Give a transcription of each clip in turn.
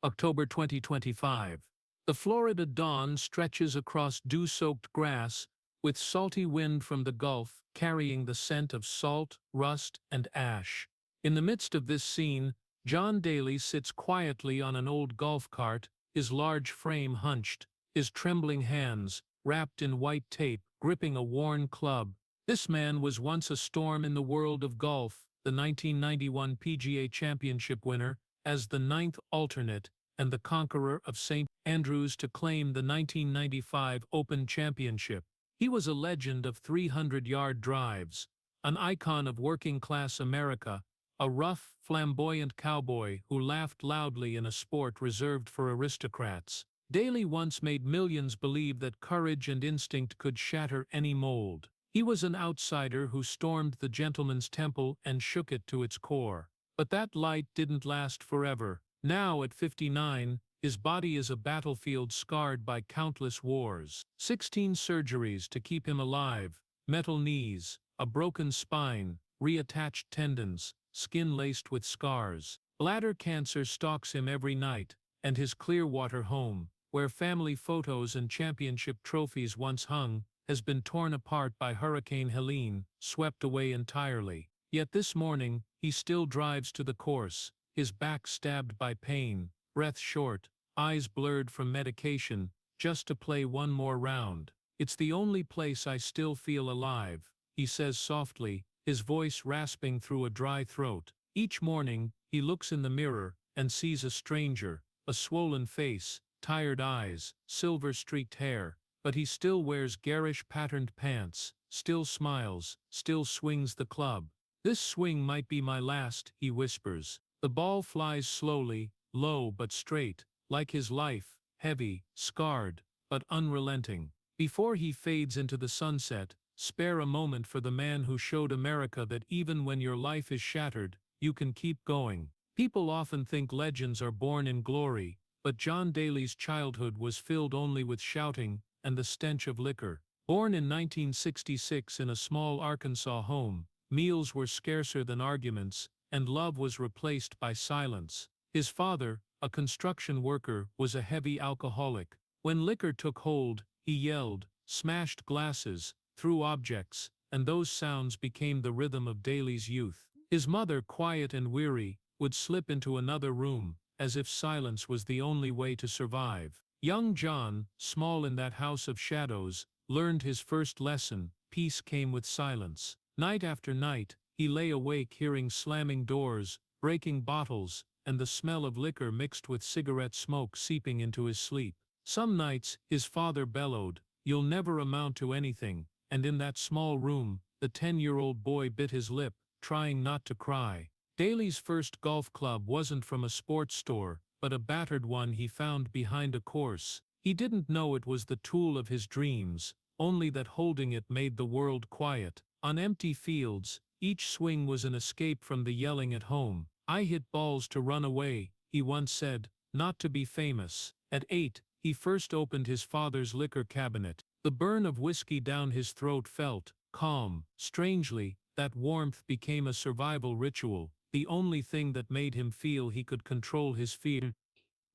October 2025. The Florida dawn stretches across dew-soaked grass, with salty wind from the Gulf carrying the scent of salt, rust, and ash. In the midst of this scene, John Daly sits quietly on an old golf cart, his large frame hunched, his trembling hands, wrapped in white tape, gripping a worn club. This man was once a storm in the world of golf, the 1991 PGA Championship winner, as the ninth alternate, and the conqueror of St. Andrews to claim the 1995 Open Championship. He was a legend of 300-yard drives, an icon of working-class America, a rough, flamboyant cowboy who laughed loudly in a sport reserved for aristocrats. Daly once made millions believe that courage and instinct could shatter any mold. He was an outsider who stormed the gentleman's temple and shook it to its core. But that light didn't last forever. Now, at 59, his body is a battlefield scarred by countless wars. 16 surgeries to keep him alive, metal knees, a broken spine, reattached tendons, skin laced with scars. Bladder cancer stalks him every night, and his Clearwater home, where family photos and championship trophies once hung, has been torn apart by Hurricane Helene, swept away entirely. Yet this morning, he still drives to the course, his back stabbed by pain, breath short, eyes blurred from medication, just to play one more round. "It's the only place I still feel alive," he says softly, his voice rasping through a dry throat. Each morning, he looks in the mirror and sees a stranger, a swollen face, tired eyes, silver-streaked hair, but he still wears garish patterned pants, still smiles, still swings the club. "This swing might be my last," he whispers. The ball flies slowly, low but straight, like his life, heavy, scarred, but unrelenting. Before he fades into the sunset, spare a moment for the man who showed America that even when your life is shattered, you can keep going. People often think legends are born in glory, but John Daly's childhood was filled only with shouting and the stench of liquor. Born in 1966 in a small Arkansas home, meals were scarcer than arguments, and love was replaced by silence. His father, a construction worker, was a heavy alcoholic. When liquor took hold, he yelled, smashed glasses, threw objects, and those sounds became the rhythm of Daly's youth. His mother, quiet and weary, would slip into another room, as if silence was the only way to survive. Young John, small in that house of shadows, learned his first lesson: peace came with silence. Night after night, he lay awake hearing slamming doors, breaking bottles, and the smell of liquor mixed with cigarette smoke seeping into his sleep. Some nights, his father bellowed, "You'll never amount to anything," and in that small room, the 10-year-old boy bit his lip, trying not to cry. Daly's first golf club wasn't from a sports store, but a battered one he found behind a course. He didn't know it was the tool of his dreams, only that holding it made the world quiet. On empty fields, each swing was an escape from the yelling at home. "I hit balls to run away," he once said, "not to be famous." At 8, he first opened his father's liquor cabinet. The burn of whiskey down his throat felt calm. Strangely, that warmth became a survival ritual, the only thing that made him feel he could control his fear.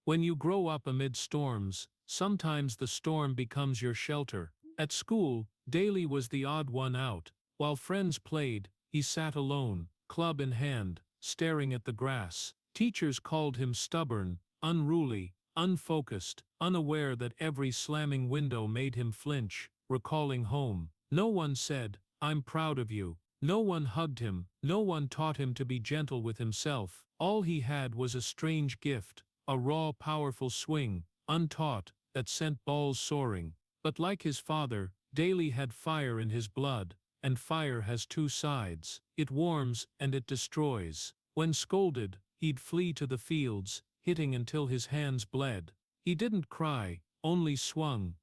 When you grow up amid storms, sometimes the storm becomes your shelter. At school, Daly was the odd one out. While friends played, he sat alone, club in hand, staring at the grass. Teachers called him stubborn, unruly, unfocused, unaware that every slamming window made him flinch, recalling home. No one said, "I'm proud of you." No one hugged him, no one taught him to be gentle with himself. All he had was a strange gift, a raw, powerful swing, untaught, that sent balls soaring. But like his father, Daly had fire in his blood, and fire has two sides. It warms and it destroys. When scolded, he'd flee to the fields, hitting until his hands bled. He didn't cry, only swung,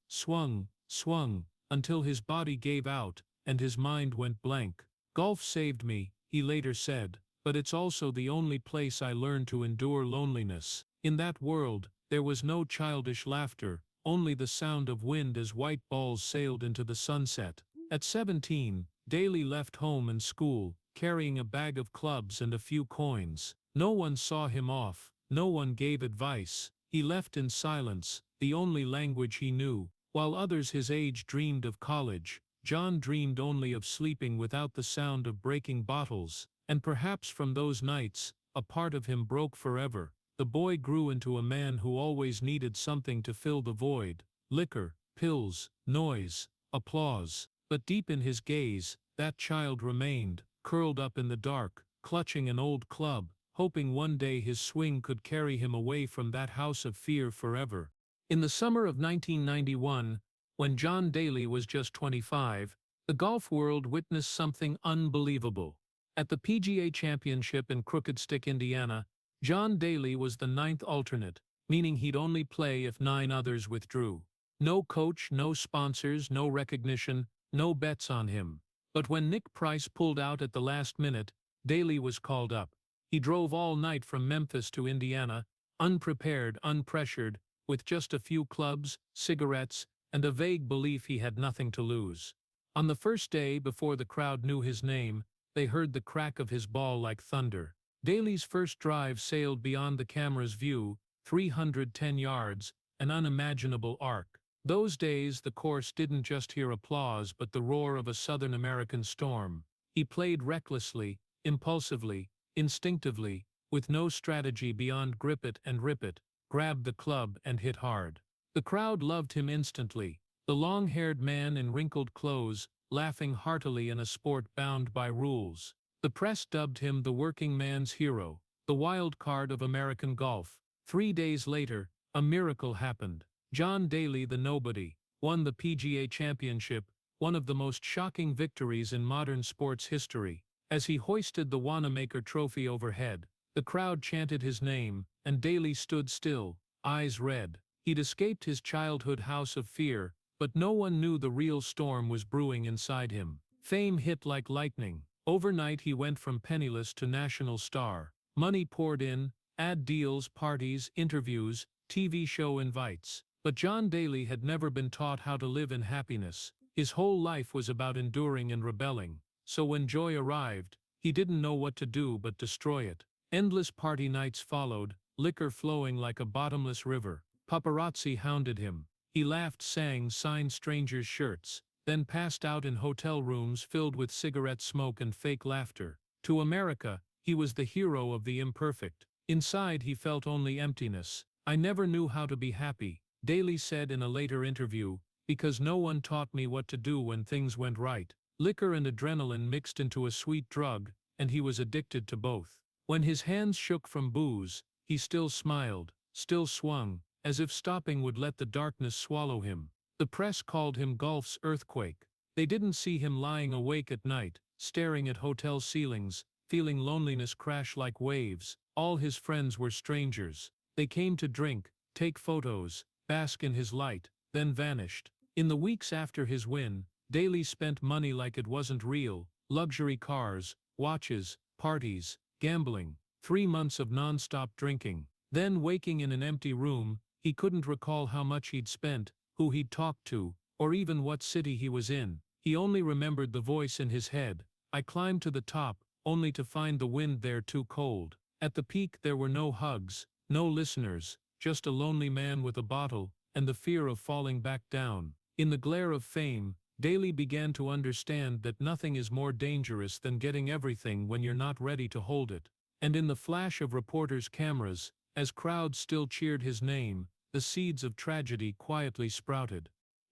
until his body gave out, and his mind went blank. "Golf saved me," he later said, "but it's also the only place I learned to endure loneliness." In that world, there was no childish laughter, only the sound of wind as white balls sailed into the sunset. At 17, Daly left home and school, carrying a bag of clubs and a few coins. No one saw him off, no one gave advice, He left in silence, the only language he knew. While others his age dreamed of college, John dreamed only of sleeping without the sound of breaking bottles, and perhaps from those nights, a part of him broke forever. The boy grew into a man who always needed something to fill the void: liquor, pills, noise, applause. But deep in his gaze, that child remained, curled up in the dark, clutching an old club, hoping one day his swing could carry him away from that house of fear forever. In the summer of 1991, when John Daly was just 25, the golf world witnessed something unbelievable. At the PGA Championship in Crooked Stick, Indiana, John Daly was the ninth alternate, meaning he'd only play if 9 others withdrew. No coach, no sponsors, no recognition, no bets on him. But when Nick Price pulled out at the last minute, Daly was called up. He drove all night from Memphis to Indiana, unprepared, unpressured, with just a few clubs, cigarettes, and a vague belief he had nothing to lose. On the first day, before the crowd knew his name, they heard the crack of his ball like thunder. Daly's first drive sailed beyond the camera's view, 310 yards, an unimaginable arc. Those days the course didn't just hear applause but the roar of a Southern American storm. He played recklessly, impulsively, instinctively, with no strategy beyond grip it and rip it, grab the club and hit hard. The crowd loved him instantly, the long-haired man in wrinkled clothes, laughing heartily in a sport bound by rules. The press dubbed him the working man's hero, the wild card of American golf. 3 days later, a miracle happened. John Daly, the nobody, won the PGA Championship, one of the most shocking victories in modern sports history. As he hoisted the Wanamaker Trophy overhead, the crowd chanted his name, and Daly stood still, eyes red. He'd escaped his childhood house of fear, but no one knew the real storm was brewing inside him. Fame hit like lightning. Overnight he went from penniless to national star. Money poured in, ad deals, parties, interviews, TV show invites. But John Daly had never been taught how to live in happiness. His whole life was about enduring and rebelling. So when joy arrived, he didn't know what to do but destroy it. Endless party nights followed, liquor flowing like a bottomless river. Paparazzi hounded him. He laughed, sang, signed strangers' shirts, then passed out in hotel rooms filled with cigarette smoke and fake laughter. To America, he was the hero of the imperfect. Inside he felt only emptiness. "I never knew how to be happy," Daly said in a later interview, "because no one taught me what to do when things went right." Liquor and adrenaline mixed into a sweet drug, and he was addicted to both. When his hands shook from booze, he still smiled, still swung, as if stopping would let the darkness swallow him. The press called him golf's earthquake. They didn't see him lying awake at night, staring at hotel ceilings, feeling loneliness crash like waves. All his friends were strangers. They came to drink, take photos, bask in his light, then vanished. In the weeks after his win, Daly spent money like it wasn't real: luxury cars, watches, parties, gambling. 3 months of non-stop drinking. Then, waking in an empty room, he couldn't recall how much he'd spent, who he'd talked to, or even what city he was in. He only remembered the voice in his head: "I climbed to the top, only to find the wind there too cold." At the peak there were no hugs, no listeners, just a lonely man with a bottle, and the fear of falling back down. In the glare of fame, Daly began to understand that nothing is more dangerous than getting everything when you're not ready to hold it. And in the flash of reporters' cameras, as crowds still cheered his name, the seeds of tragedy quietly sprouted.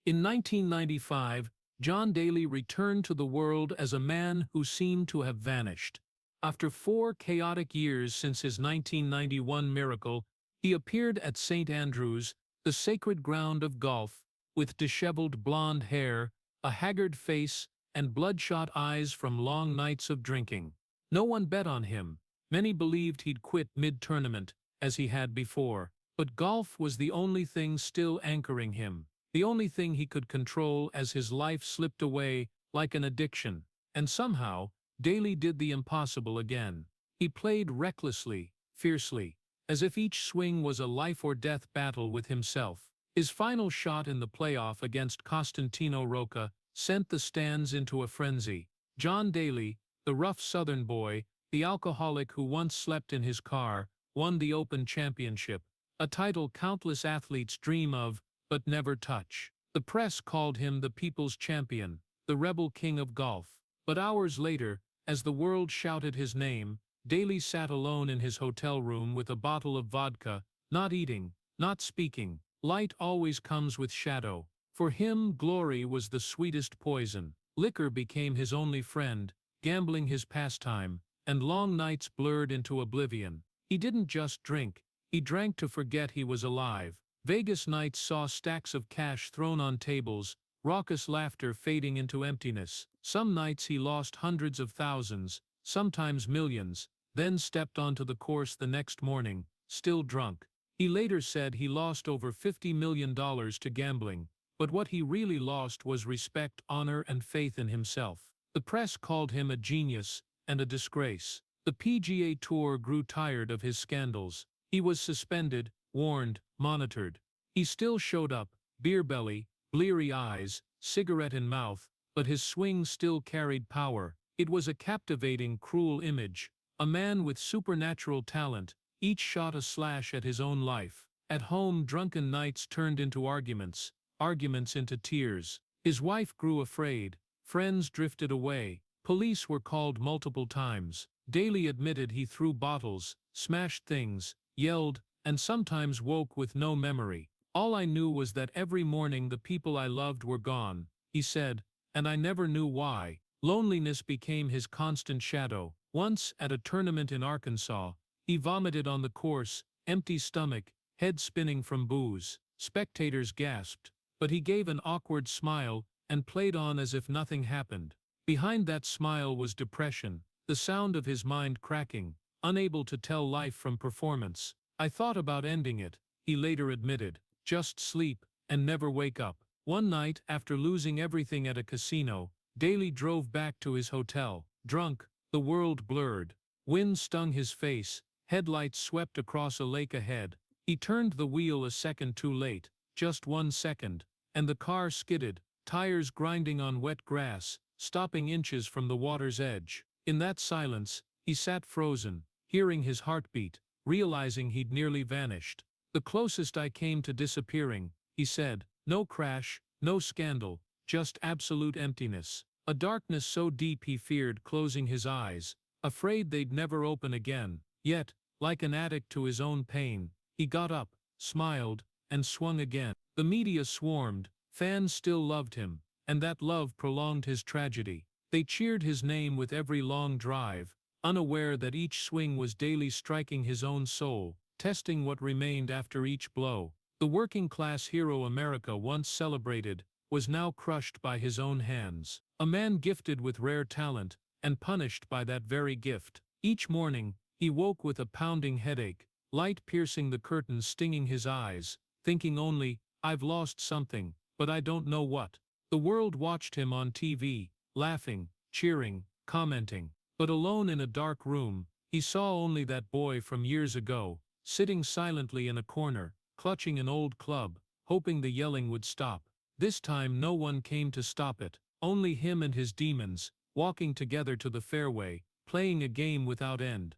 In 1995, John Daly returned to the world as a man who seemed to have vanished. After 4 chaotic years since his 1991 miracle, he appeared at St. Andrews, the sacred ground of golf, with disheveled blonde hair, a haggard face, and bloodshot eyes from long nights of drinking. No one bet on him. Many believed he'd quit mid-tournament, as he had before. But golf was the only thing still anchoring him, the only thing he could control as his life slipped away like an addiction. And somehow, Daly did the impossible again. He played recklessly, fiercely, as if each swing was a life-or-death battle with himself. His final shot in the playoff against Costantino Rocca sent the stands into a frenzy. John Daly, the rough Southern boy, the alcoholic who once slept in his car, won the Open Championship, a title countless athletes dream of, but never touch. The press called him the people's champion, the rebel king of golf. But hours later, as the world shouted his name, Daly sat alone in his hotel room with a bottle of vodka, not eating, not speaking. Light always comes with shadow. For him, glory was the sweetest poison. Liquor became his only friend, gambling his pastime, and long nights blurred into oblivion. He didn't just drink, he drank to forget he was alive. Vegas nights saw stacks of cash thrown on tables, raucous laughter fading into emptiness. Some nights he lost hundreds of thousands, sometimes millions, then stepped onto the course the next morning, still drunk. He later said he lost over $50 million to gambling, but what he really lost was respect, honor, and faith in himself. The press called him a genius and a disgrace. The PGA Tour grew tired of his scandals. He was suspended, warned, monitored. He still showed up, beer belly, bleary eyes, cigarette in mouth, but his swing still carried power. It was a captivating, cruel image. A man with supernatural talent, each shot a slash at his own life. At home, drunken nights turned into arguments, arguments into tears. His wife grew afraid, friends drifted away, police were called multiple times. Daly admitted he threw bottles, smashed things, yelled, and sometimes woke with no memory. All I knew was that every morning the people I loved were gone, he said, and I never knew why. Loneliness became his constant shadow. Once, at a tournament in Arkansas, he vomited on the course, empty stomach, head spinning from booze. Spectators gasped, but he gave an awkward smile and played on as if nothing happened. Behind that smile was depression, the sound of his mind cracking, unable to tell life from performance. I thought about ending it, he later admitted. Just sleep, and never wake up. One night, after losing everything at a casino, Daly drove back to his hotel. Drunk, the world blurred. Wind stung his face, headlights swept across a lake ahead. He turned the wheel a second too late, just 1 second, and the car skidded, tires grinding on wet grass, stopping inches from the water's edge. In that silence, he sat frozen, hearing his heartbeat, realizing he'd nearly vanished. The closest I came to disappearing, he said. No crash, no scandal, just absolute emptiness. A darkness so deep he feared closing his eyes, afraid they'd never open again. Yet, like an addict to his own pain, he got up, smiled, and swung again. The media swarmed, fans still loved him, and that love prolonged his tragedy. They cheered his name with every long drive, unaware that each swing was daily striking his own soul, testing what remained after each blow. The working-class hero America once celebrated was now crushed by his own hands. A man gifted with rare talent, and punished by that very gift. Each morning, he woke with a pounding headache, light piercing the curtains, stinging his eyes, thinking only, I've lost something, but I don't know what. The world watched him on TV, laughing, cheering, commenting. But alone in a dark room, he saw only that boy from years ago, sitting silently in a corner, clutching an old club, hoping the yelling would stop. This time no one came to stop it, only him and his demons, walking together to the fairway, playing a game without end.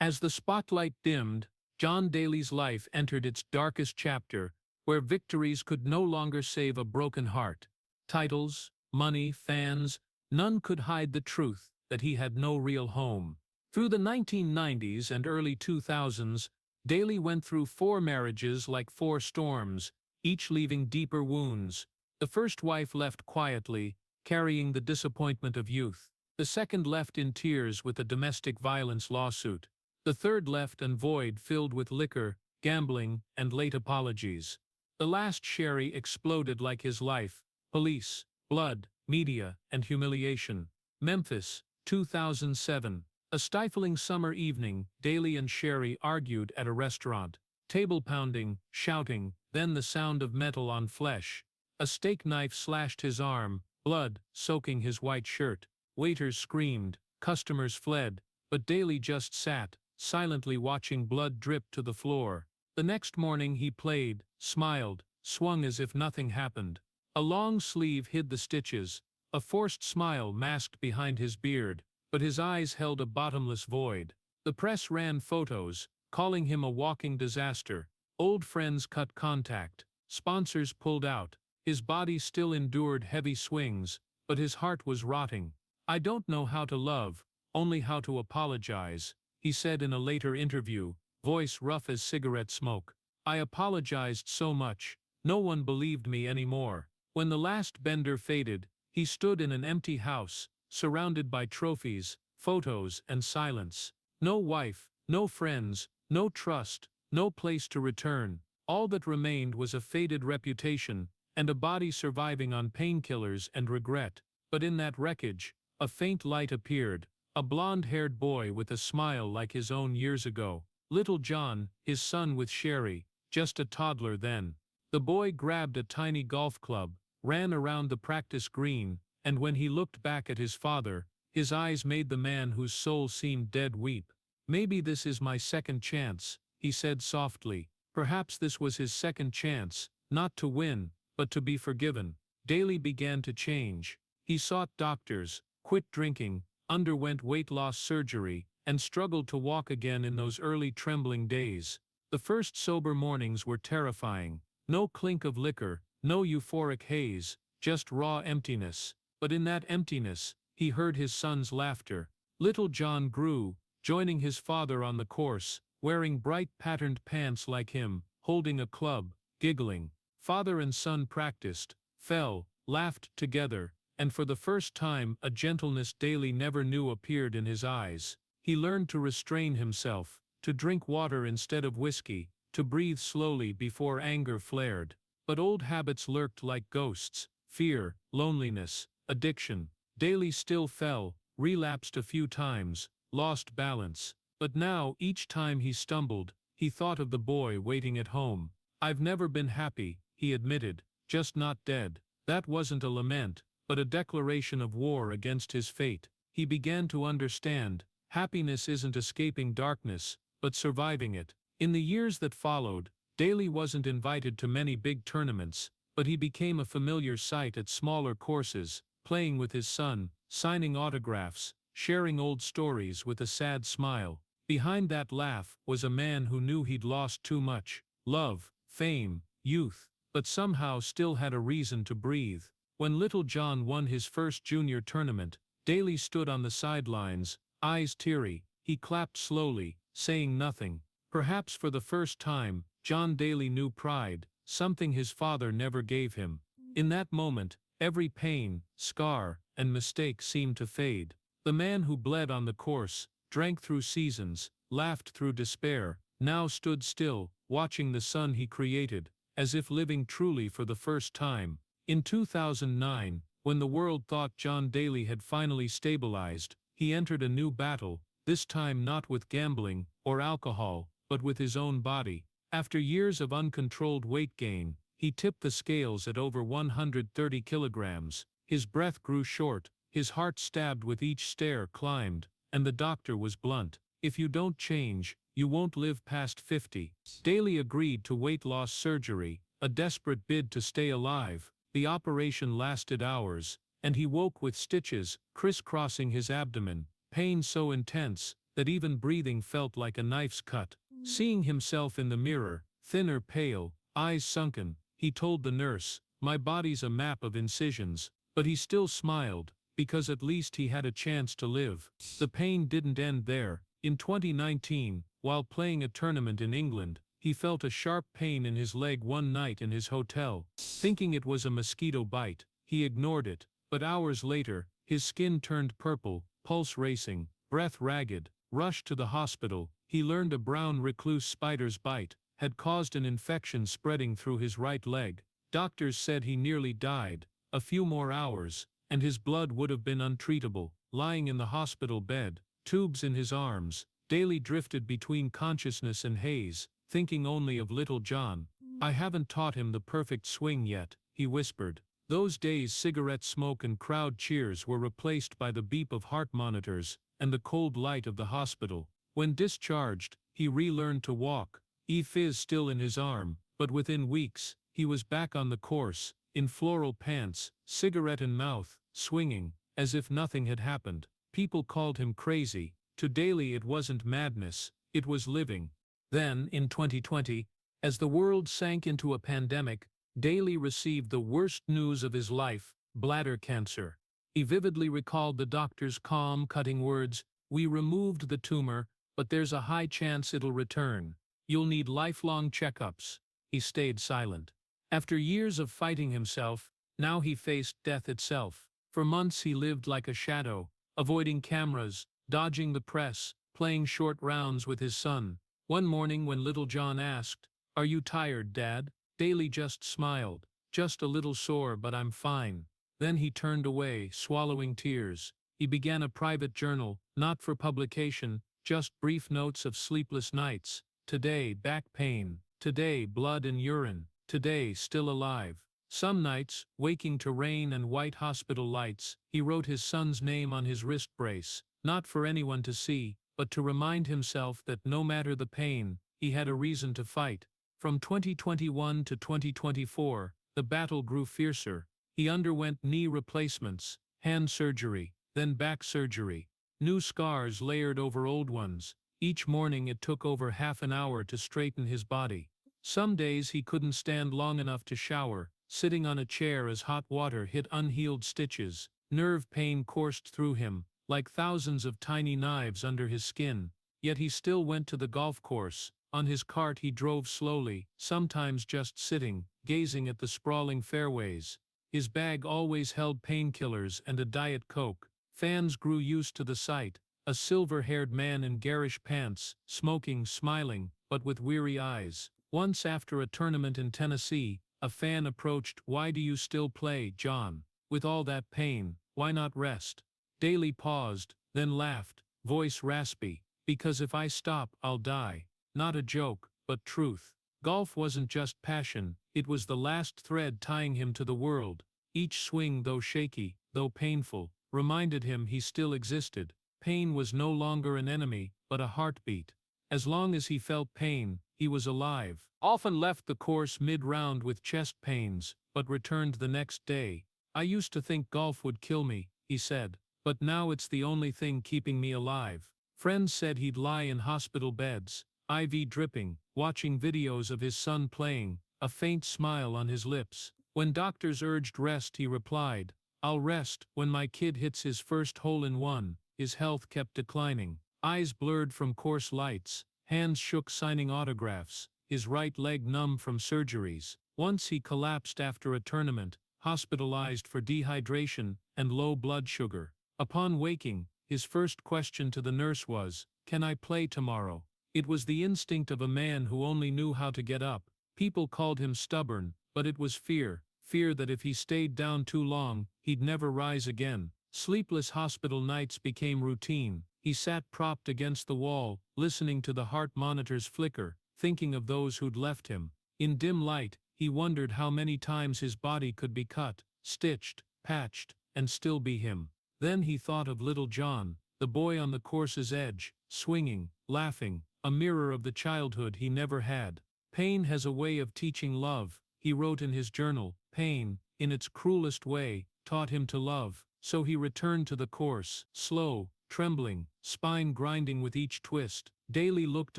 As the spotlight dimmed, John Daly's life entered its darkest chapter, where victories could no longer save a broken heart. Titles, money, fans, none could hide the truth that he had no real home. Through the 1990s and early 2000s, Daly went through 4 marriages like 4 storms, each leaving deeper wounds. The first wife left quietly, carrying the disappointment of youth. The second left in tears with a domestic violence lawsuit. The third left an void filled with liquor, gambling, and late apologies. The last, Sherry, exploded like his life: police, blood, media, and humiliation. Memphis, 2007. A stifling summer evening, Daly and Sherry argued at a restaurant. Table pounding, shouting, then the sound of metal on flesh. A steak knife slashed his arm, blood soaking his white shirt. Waiters screamed, customers fled, but Daly just sat, silently watching blood drip to the floor. The next morning he played, smiled, swung as if nothing happened. A long sleeve hid the stitches, a forced smile masked behind his beard, but his eyes held a bottomless void. The press ran photos, calling him a walking disaster, Old friends cut contact, sponsors pulled out, his body still endured heavy swings, but his heart was rotting. "I don't know how to love, only how to apologize," he said in a later interview, voice rough as cigarette smoke. "I apologized so much, no one believed me anymore." When the last bender faded, he stood in an empty house, surrounded by trophies, photos, and silence. No wife, no friends, no trust, no place to return. All that remained was a faded reputation, and a body surviving on painkillers and regret. But in that wreckage, a faint light appeared, a blonde-haired boy with a smile like his own years ago. Little John, his son with Sherry, just a toddler then. The boy grabbed a tiny golf club, ran around the practice green, and when he looked back at his father, his eyes made the man whose soul seemed dead weep. "Maybe this is my second chance," he said softly. Perhaps this was his second chance, not to win, but to be forgiven. Daly began to change. He sought doctors, quit drinking, underwent weight loss surgery, and struggled to walk again in those early trembling days. The first sober mornings were terrifying. No clink of liquor, no euphoric haze, just raw emptiness. But in that emptiness, he heard his son's laughter. Little John grew, joining his father on the course, wearing bright patterned pants like him, holding a club, giggling. Father and son practiced, fell, laughed together, and for the first time a gentleness Daly never knew appeared in his eyes. He learned to restrain himself, to drink water instead of whiskey, to breathe slowly before anger flared. But old habits lurked like ghosts: fear, loneliness, addiction. Daly still fell, relapsed a few times, lost balance. But now, each time he stumbled, he thought of the boy waiting at home. "I've never been happy," he admitted, "just not dead." That wasn't a lament, but a declaration of war against his fate. He began to understand, happiness isn't escaping darkness, but surviving it. In the years that followed, Daly wasn't invited to many big tournaments, but he became a familiar sight at smaller courses, playing with his son, signing autographs, sharing old stories with a sad smile. Behind that laugh was a man who knew he'd lost too much: love, fame, youth, but somehow still had a reason to breathe. When little John won his first junior tournament, Daly stood on the sidelines, eyes teary. He clapped slowly, saying nothing. Perhaps for the first time, John Daly knew pride, something his father never gave him. In that moment, every pain, scar, and mistake seemed to fade. The man who bled on the course, drank through seasons, laughed through despair, now stood still, watching the son he created, as if living truly for the first time. In 2009, when the world thought John Daly had finally stabilized, he entered a new battle, this time not with gambling or alcohol, but with his own body. After years of uncontrolled weight gain, he tipped the scales at over 130 kilograms. His breath grew short, his heart stabbed with each stair climbed, and the doctor was blunt: "If you don't change, you won't live past 50. Daly agreed to weight loss surgery, a desperate bid to stay alive. The operation lasted hours, and he woke with stitches crisscrossing his abdomen, pain so intense that even breathing felt like a knife's cut. Seeing himself in the mirror, thinner, pale, eyes sunken, he told the nurse, "My body's a map of incisions." But he still smiled, because at least he had a chance to live. The pain didn't end there. In 2019, while playing a tournament in England, he felt a sharp pain in his leg one night in his hotel. Thinking it was a mosquito bite, he ignored it, but hours later, his skin turned purple, pulse racing, breath ragged. Rushed to the hospital, he learned a brown recluse spider's bite had caused an infection spreading through his right leg. Doctors said he nearly died. A few more hours, and his blood would have been untreatable. Lying in the hospital bed, tubes in his arms, Daly drifted between consciousness and haze, thinking only of little John. "I haven't taught him the perfect swing yet," he whispered. Those days cigarette smoke and crowd cheers were replaced by the beep of heart monitors and the cold light of the hospital. When discharged, he relearned to walk, e-fizz still in his arm, but within weeks, he was back on the course, in floral pants, cigarette in mouth, swinging, as if nothing had happened. People called him crazy. To Daly it wasn't madness, it was living. Then, in 2020, As the world sank into a pandemic, Daly received the worst news of his life: bladder cancer. He vividly recalled the doctor's calm, cutting words: "We removed the tumor, but there's a high chance it'll return. You'll need lifelong checkups." He stayed silent. After years of fighting himself, now he faced death itself. For months he lived like a shadow, avoiding cameras, dodging the press, playing short rounds with his son. One morning when little John asked, "Are you tired, Dad?" Daly just smiled. "Just a little sore, but I'm fine." Then he turned away, swallowing tears. He began a private journal, not for publication, just brief notes of sleepless nights. Today, back pain. Today, blood and urine. Today, still alive. Some nights, waking to rain and white hospital lights, he wrote his son's name on his wrist brace, not for anyone to see, but to remind himself that no matter the pain, he had a reason to fight. From 2021 to 2024, the battle grew fiercer. He underwent knee replacements, hand surgery, then back surgery. New scars layered over old ones. Each morning it took over half an hour to straighten his body. Some days he couldn't stand long enough to shower, sitting on a chair as hot water hit unhealed stitches. Nerve pain coursed through him, like thousands of tiny knives under his skin. Yet he still went to the golf course. On his cart he drove slowly, sometimes just sitting, gazing at the sprawling fairways. His bag always held painkillers and a Diet Coke. Fans grew used to the sight: a silver-haired man in garish pants, smoking, smiling, but with weary eyes. Once after a tournament in Tennessee, a fan approached. "Why do you still play, John? With all that pain, why not rest?" Daly paused, then laughed, voice raspy. "Because if I stop, I'll die." Not a joke, but truth. Golf wasn't just passion, it was the last thread tying him to the world. Each swing, though shaky, though painful, reminded him he still existed. Pain was no longer an enemy, but a heartbeat. As long as he felt pain, he was alive. Often left the course mid-round with chest pains, but returned the next day. "I used to think golf would kill me," he said, "but now it's the only thing keeping me alive." Friends said he'd lie in hospital beds, IV dripping, watching videos of his son playing, a faint smile on his lips. When doctors urged rest, he replied, "I'll rest when my kid hits his first hole-in-one." His health kept declining. Eyes blurred from course lights, hands shook signing autographs, his right leg numb from surgeries. Once he collapsed after a tournament, hospitalized for dehydration and low blood sugar. Upon waking, his first question to the nurse was, "Can I play tomorrow?" It was the instinct of a man who only knew how to get up. People called him stubborn, but it was fear that if he stayed down too long, he'd never rise again. Sleepless hospital nights became routine. He sat propped against the wall, listening to the heart monitors flicker, thinking of those who'd left him. In dim light, he wondered how many times his body could be cut, stitched, patched, and still be him. Then he thought of little John, the boy on the course's edge, swinging, laughing, a mirror of the childhood he never had. "Pain has a way of teaching love," he wrote in his journal. Pain, in its cruelest way, taught him to love. So he returned to the course, slow, trembling, spine grinding with each twist. Daly looked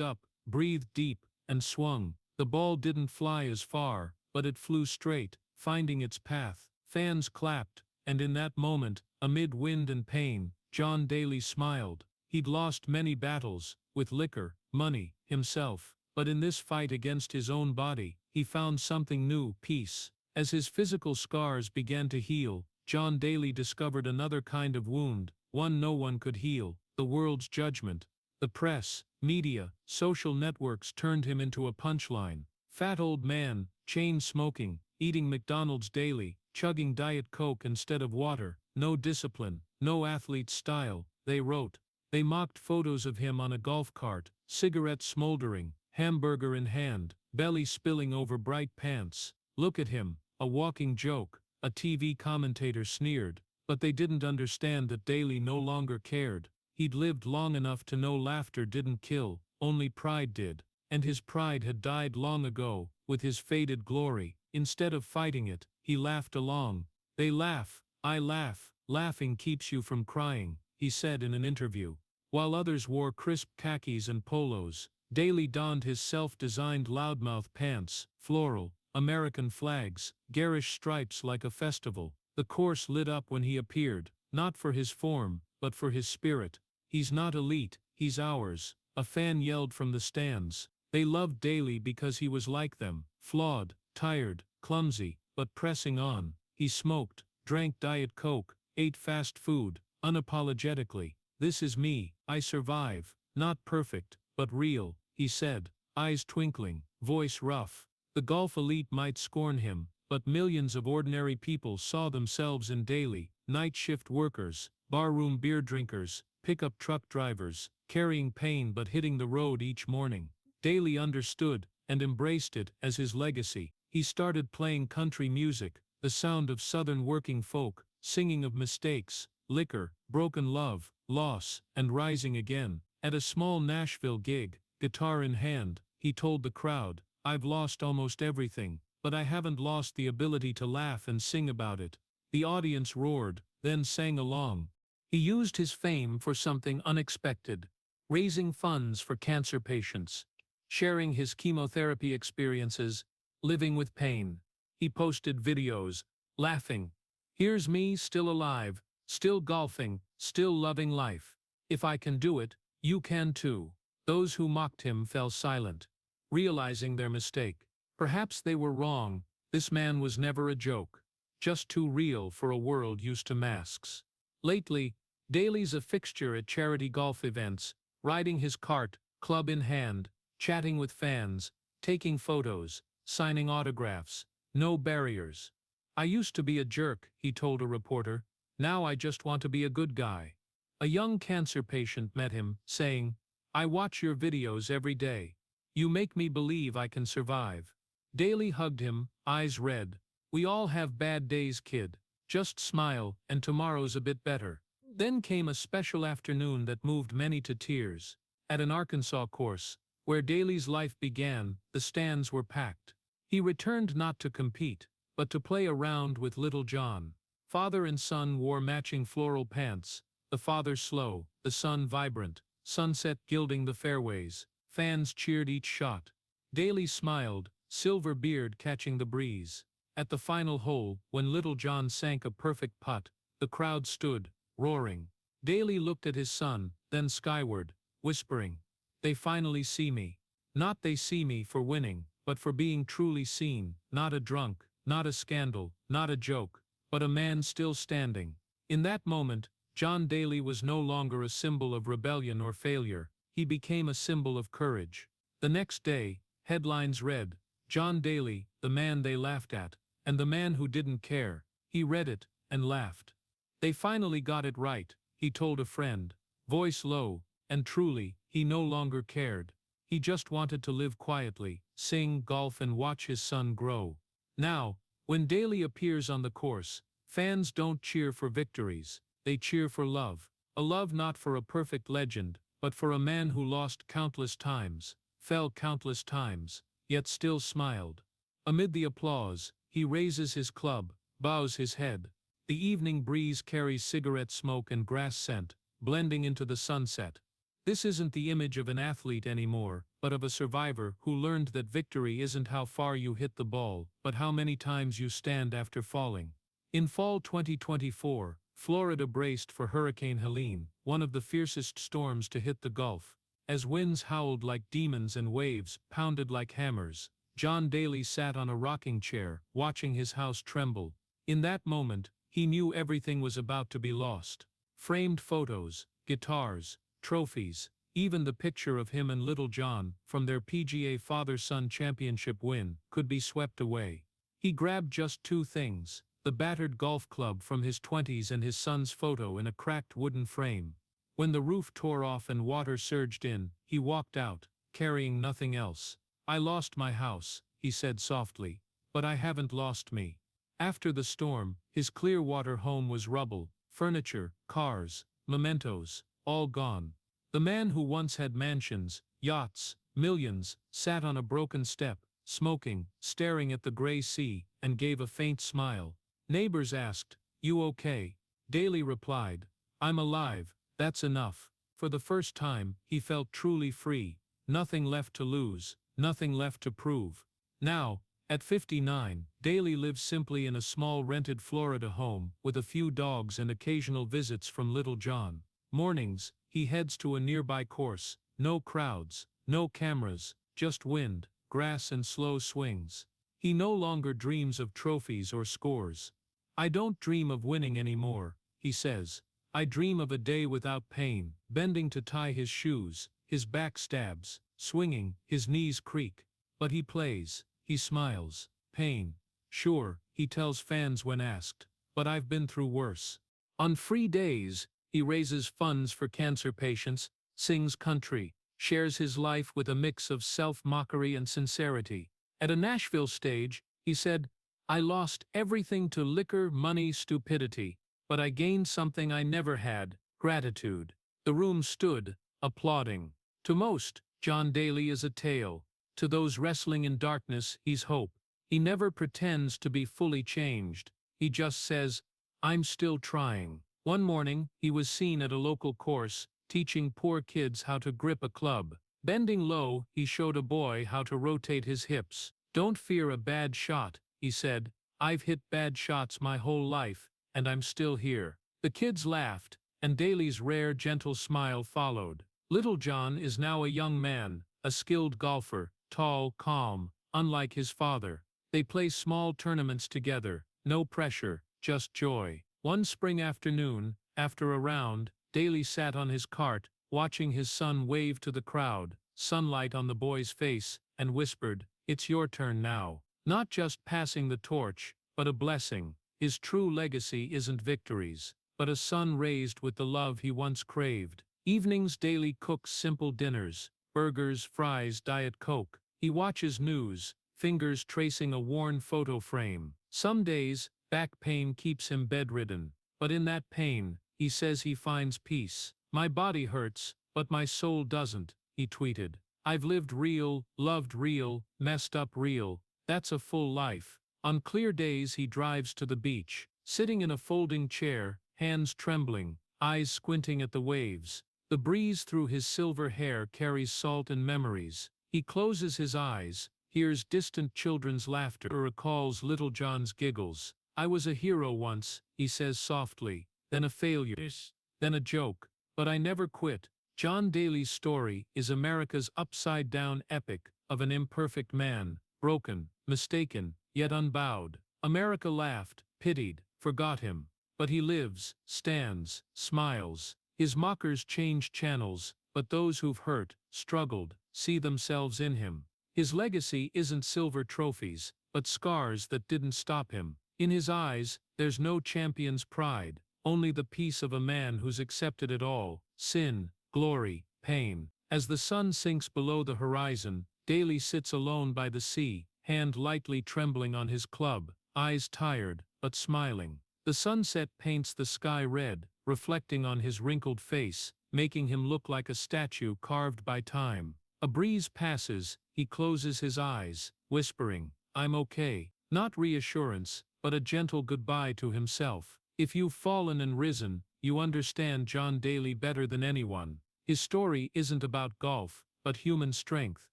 up, breathed deep, and swung. The ball didn't fly as far, but it flew straight, finding its path. Fans clapped, and in that moment, amid wind and pain, John Daly smiled. He'd lost many battles, with liquor, money, himself. But in this fight against his own body, he found something new: peace. As his physical scars began to heal, John Daly discovered another kind of wound, one no one could heal: the world's judgment. The press, media, social networks turned him into a punchline. Fat old man, chain smoking, eating McDonald's daily, chugging Diet Coke instead of water, no discipline, no athlete style, they wrote. They mocked photos of him on a golf cart, cigarette smoldering, hamburger in hand, belly spilling over bright pants. "Look at him, a walking joke," a TV commentator sneered. But they didn't understand that Daly no longer cared. He'd lived long enough to know laughter didn't kill, only pride did. And his pride had died long ago, with his faded glory. Instead of fighting it, he laughed along. "They laugh, I laugh. Laughing keeps you from crying," he said in an interview. While others wore crisp khakis and polos, Daly donned his self-designed loudmouth pants, floral, American flags, garish stripes like a festival. The course lit up when he appeared, not for his form, but for his spirit. "He's not elite, he's ours," a fan yelled from the stands. They loved Daly because he was like them, flawed, tired, clumsy, but pressing on. He smoked, drank Diet Coke, ate fast food, unapologetically. "This is me, I survive, not perfect, but real," he said, eyes twinkling, voice rough. The golf elite might scorn him, but millions of ordinary people saw themselves in Daly: night shift workers, barroom beer drinkers, pickup truck drivers, carrying pain but hitting the road each morning. Daly understood and embraced it as his legacy. He started playing country music, the sound of Southern working folk, singing of mistakes, liquor, broken love, loss, and rising again. At a small Nashville gig, guitar in hand, he told the crowd, "I've lost almost everything, but I haven't lost the ability to laugh and sing about it." The audience roared, then sang along. He used his fame for something unexpected: raising funds for cancer patients, sharing his chemotherapy experiences, living with pain. He posted videos, laughing. "Here's me, still alive, still golfing, still loving life. If I can do it, you can too." Those who mocked him fell silent, realizing their mistake. Perhaps they were wrong. This man was never a joke, just too real for a world used to masks. Lately, Daly's a fixture at charity golf events, riding his cart, club in hand, chatting with fans, taking photos, signing autographs. No barriers. "I used to be a jerk," he told a reporter. "Now I just want to be a good guy." A young cancer patient met him, saying, "I watch your videos every day. You make me believe I can survive." Daly hugged him, eyes red. "We all have bad days, kid. Just smile, and tomorrow's a bit better." Then came a special afternoon that moved many to tears. At an Arkansas course, where Daly's life began, the stands were packed. He returned not to compete, but to play around with little John. Father and son wore matching floral pants, the father slow, the son vibrant, sunset gilding the fairways. Fans cheered each shot. Daly smiled, silver beard catching the breeze. At the final hole, when little John sank a perfect putt, the crowd stood, roaring. Daly looked at his son, then skyward, whispering, "They finally see me. Not they see me for winning, but for being truly seen, not a drunk, not a scandal, not a joke, but a man still standing." In that moment, John Daly was no longer a symbol of rebellion or failure. He became a symbol of courage. The next day, headlines read, "John Daly, the man they laughed at, and the man who didn't care." He read it, and laughed. "They finally got it right," he told a friend, voice low, and truly, he no longer cared. He just wanted to live quietly, sing, golf, and watch his son grow. Now, when Daly appears on the course, fans don't cheer for victories, they cheer for love. A love not for a perfect legend, but for a man who lost countless times, fell countless times, yet still smiled. Amid the applause, he raises his club, bows his head. The evening breeze carries cigarette smoke and grass scent, blending into the sunset. This isn't the image of an athlete anymore, but of a survivor who learned that victory isn't how far you hit the ball, but how many times you stand after falling. In fall 2024, Florida braced for Hurricane Helene, one of the fiercest storms to hit the Gulf. As winds howled like demons and waves pounded like hammers, John Daly sat on a rocking chair, watching his house tremble. In that moment, he knew everything was about to be lost. Framed photos, guitars, trophies, even the picture of him and little John from their PGA Father-Son Championship win could be swept away. He grabbed just two things: the battered golf club from his 20s and his son's photo in a cracked wooden frame. When the roof tore off and water surged in, he walked out, carrying nothing else. "I lost my house," he said softly, "but I haven't lost me." After the storm, his Clearwater home was rubble, furniture, cars, mementos, all gone. The man who once had mansions, yachts, millions, sat on a broken step, smoking, staring at the gray sea, and gave a faint smile. Neighbors asked, "You okay?" Daly replied, "I'm alive, that's enough." For the first time, he felt truly free. nothing left to lose, nothing left to prove. Now, at 59, Daly lives simply in a small rented Florida home with a few dogs and occasional visits from little John. Mornings, he heads to a nearby course, no crowds, no cameras, just wind, grass and slow swings. He no longer dreams of trophies or scores. "I don't dream of winning anymore," he says. "I dream of a day without pain, bending to tie his shoes, his back stabs, swinging, his knees creak. But he plays, he smiles. Pain. Sure," he tells fans when asked, "but I've been through worse." On free days, he raises funds for cancer patients, sings country, shares his life with a mix of self-mockery and sincerity. At a Nashville stage, he said, "I lost everything to liquor, money, stupidity, but I gained something I never had, gratitude." The room stood, applauding. To most, John Daly is a tale. To those wrestling in darkness, he's hope. He never pretends to be fully changed. He just says, "I'm still trying." One morning, he was seen at a local course, teaching poor kids how to grip a club. Bending low, he showed a boy how to rotate his hips. "Don't fear a bad shot," he said. "I've hit bad shots my whole life, and I'm still here." The kids laughed, and Daly's rare, gentle smile followed. Little John is now a young man, a skilled golfer, tall, calm, unlike his father. They play small tournaments together, no pressure, just joy. One spring afternoon, after a round, Daly sat on his cart, watching his son wave to the crowd, sunlight on the boy's face, and whispered, "It's your turn now." Not just passing the torch, but a blessing. His true legacy isn't victories, but a son raised with the love he once craved. Evenings, Daly cooks simple dinners, burgers, fries, Diet Coke. He watches news, fingers tracing a worn photo frame. Some days, back pain keeps him bedridden, but in that pain, he says he finds peace. "My body hurts, but my soul doesn't," he tweeted. "I've lived real, loved real, messed up real. That's a full life." On clear days he drives to the beach, sitting in a folding chair, hands trembling, eyes squinting at the waves. The breeze through his silver hair carries salt and memories. He closes his eyes, hears distant children's laughter, or recalls little John's giggles. "I was a hero once," he says softly, "then a failure, then a joke. But I never quit." John Daly's story is America's upside-down epic of an imperfect man, broken, mistaken, yet unbowed. America laughed, pitied, forgot him. But he lives, stands, smiles. His mockers change channels, but those who've hurt, struggled, see themselves in him. His legacy isn't silver trophies, but scars that didn't stop him. In his eyes, there's no champion's pride, only the peace of a man who's accepted it all: sin, glory, pain. As the sun sinks below the horizon, Daly sits alone by the sea, hand lightly trembling on his club, eyes tired, but smiling. The sunset paints the sky red, reflecting on his wrinkled face, making him look like a statue carved by time. A breeze passes, he closes his eyes, whispering, "I'm okay." Not reassurance, but a gentle goodbye to himself. If you've fallen and risen, you understand John Daly better than anyone. His story isn't about golf, but human strength,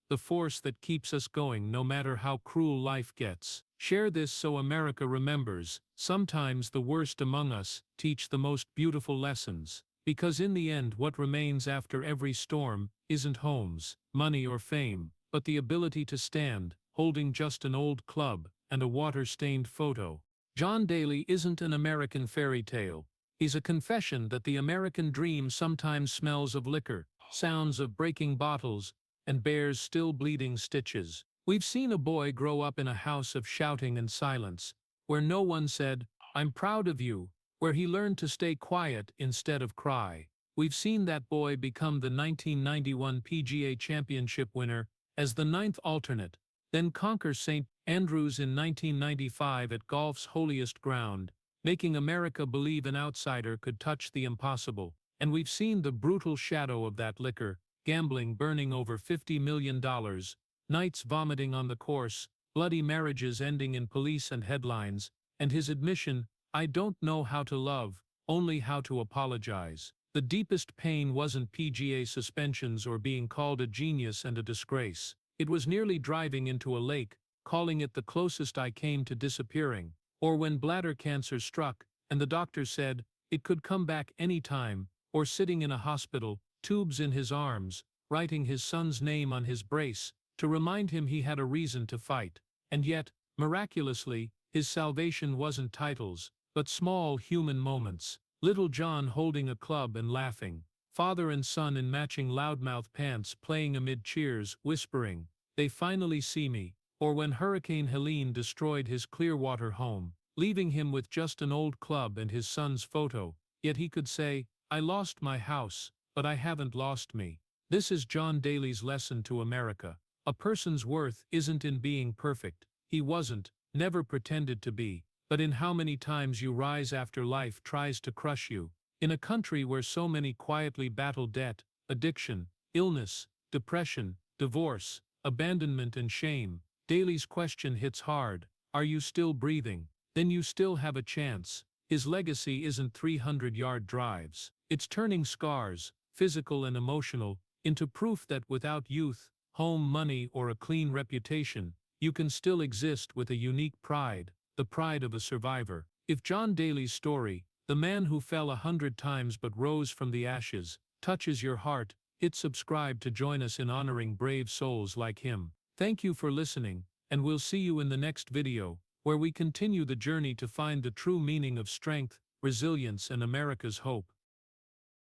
the force that keeps us going no matter how cruel life gets. Share this so America remembers. Sometimes the worst among us teach the most beautiful lessons. Because in the end, what remains after every storm isn't homes, money or fame, but the ability to stand, holding just an old club and a water-stained photo. John Daly isn't an American fairy tale. He's a confession that the American dream sometimes smells of liquor, sounds of breaking bottles, and bears still bleeding stitches. We've seen a boy grow up in a house of shouting and silence, where no one said, "I'm proud of you," where he learned to stay quiet instead of cry. We've seen that boy become the 1991 PGA Championship winner as the ninth alternate, then conquer St. Andrews in 1995 at golf's holiest ground, making America believe an outsider could touch the impossible. And we've seen the brutal shadow of that liquor, gambling burning over $50 million, nights vomiting on the course, bloody marriages ending in police and headlines, and his admission, "I don't know how to love, only how to apologize." The deepest pain wasn't PGA suspensions or being called a genius and a disgrace. It was nearly driving into a lake, calling it the closest I came to disappearing, or when bladder cancer struck, and the doctor said it could come back any time, or sitting in a hospital, tubes in his arms, writing his son's name on his brace, to remind him he had a reason to fight. And yet, miraculously, his salvation wasn't titles, but small human moments. Little John holding a club and laughing. Father and son in matching loudmouth pants playing amid cheers, whispering, "They finally see me." Or when Hurricane Helene destroyed his Clearwater home, leaving him with just an old club and his son's photo, yet he could say, "I lost my house, but I haven't lost me." This is John Daly's lesson to America. A person's worth isn't in being perfect. He wasn't, never pretended to be, but in how many times you rise after life tries to crush you. In a country where so many quietly battle debt, addiction, illness, depression, divorce, abandonment and shame, Daly's question hits hard: are you still breathing? Then you still have a chance. His legacy isn't 300-yard drives. It's turning scars, physical and emotional, into proof that without youth, home, money, or a clean reputation, you can still exist with a unique pride, the pride of a survivor. If John Daly's story, the man who fell 100 times but rose from the ashes, touches your heart, hit subscribe to join us in honoring brave souls like him. Thank you for listening, and we'll see you in the next video, where we continue the journey to find the true meaning of strength, resilience, and America's hope.